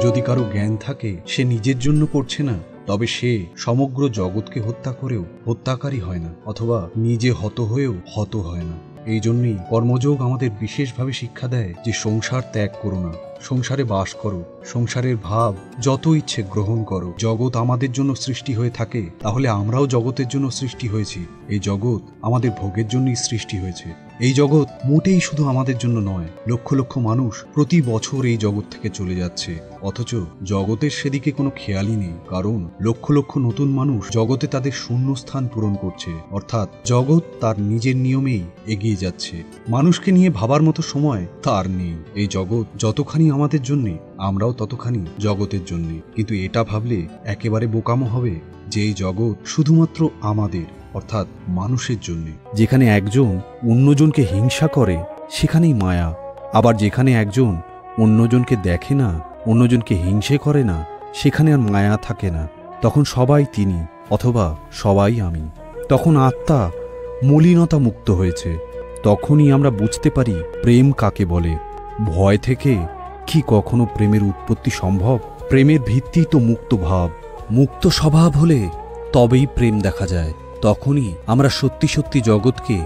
যদি কারো জ্ঞান থাকে সে নিজের জন্য করছে না, তবে সে সমগ্র জগৎকে হত্যা করেও হত্যাকারী হয় না, অথবা নিজে হত হয়েও হত হয় না। এই জন্যই কর্মযোগ আমাদের বিশেষভাবে শিক্ষা দেয় যে সংসার ত্যাগ করো না, সংসারে বাস করো, সংসারের ভাব যত ইচ্ছে গ্রহণ করো। জগৎ আমাদের জন্য সৃষ্টি হয়ে থাকে, তাহলে আমরাও জগতের জন্য সৃষ্টি হয়েছি। এই জগৎ আমাদের ভোগের জন্যই সৃষ্টি হয়েছে। এই জগৎ মোটেই শুধু আমাদের জন্য নয়। লক্ষ লক্ষ মানুষ প্রতি বছর এই জগৎ থেকে চলে যাচ্ছে, অথচ জগতের সেদিকে কোনো খেয়ালই নেই। কারণ লক্ষ লক্ষ নতুন মানুষ জগতে তাদের শূন্যস্থান পূরণ করছে, অর্থাৎ জগৎ তার নিজের নিয়মেই এগিয়ে যাচ্ছে। মানুষকে নিয়ে ভাবার মতো সময় তার নেই। এই জগৎ যতখানি আমাদের জন্যে, আমরাও ততখানি জগতের জন্যে। কিন্তু এটা ভাবলে একেবারে বোকামো হবে যে এই জগৎ শুধুমাত্র আমাদের, অর্থাৎ মানুষের জন্য। যেখানে একজন অন্যজনকে হিংসা করে সেখানেই মায়া, আবার যেখানে একজন অন্যজনকে দেখে না, অন্যজনকে হিংসে করে না, সেখানে আর মায়া থাকে না। তখন সবাই তিনি, অথবা সবাই আমি। তখন আত্মা মলিনতা মুক্ত হয়েছে। তখনই আমরা বুঝতে পারি প্রেম কাকে বলে। ভয় থেকে কি কখনো প্রেমের উৎপত্তি সম্ভব? প্রেমের ভিত্তি তো মুক্ত ভাব। মুক্ত স্বভাব হলে তবেই প্রেম দেখা যায়। তখনই আমরা সত্যি সত্যি জগৎকে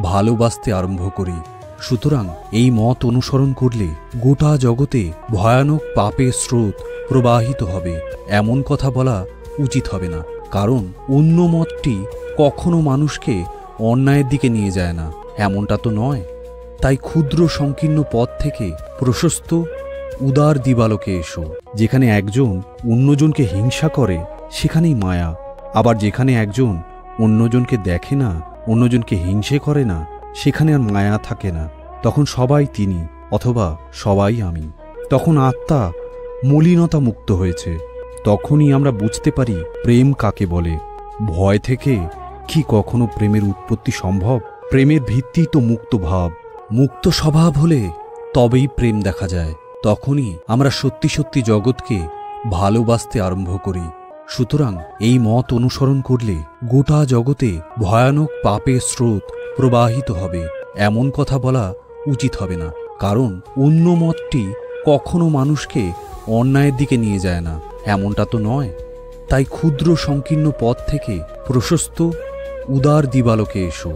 ভালোবাসতে আরম্ভ করি। সুতরাং এই মত অনুসরণ করলে গোটা জগতে ভয়ানক পাপের স্রোত প্রবাহিত হবে, এমন কথা বলা উচিত হবে না। কারণ অন্য মতটি কখনো মানুষকে অন্যায়ের দিকে নিয়ে যায় না, এমনটা তো নয়। তাই ক্ষুদ্র সংকীর্ণ পথ থেকে প্রশস্ত উদার দিবালোকে এসো। যেখানে একজন অন্যজনকে হিংসা করে সেখানেই মায়া, আবার যেখানে একজন অন্যজনকে দেখে না, অন্যজনকে হিংসে করে না, সেখানে আর মায়া থাকে না। তখন সবাই তিনি, অথবা সবাই আমি। তখন আত্মা মলিনতা মুক্ত হয়েছে। তখনই আমরা বুঝতে পারি প্রেম কাকে বলে। ভয় থেকে কি কখনো প্রেমের উৎপত্তি সম্ভব? প্রেমের ভিত্তি তো মুক্ত ভাব। মুক্ত স্বভাব হলে তবেই প্রেম দেখা যায়। তখনই আমরা সত্যি সত্যি জগৎকে ভালোবাসতে আরম্ভ করি। সুতরাং এই মত অনুসরণ করলে গোটা জগতে ভয়ানক পাপের স্রোত প্রবাহিত হবে, এমন কথা বলা উচিত হবে না। কারণ অন্য মতটি কখনো মানুষকে অন্যায়ের দিকে নিয়ে যায় না, এমনটা তো নয়। তাই ক্ষুদ্র সংকীর্ণ পথ থেকে প্রশস্ত উদার দিবালোকে এসো।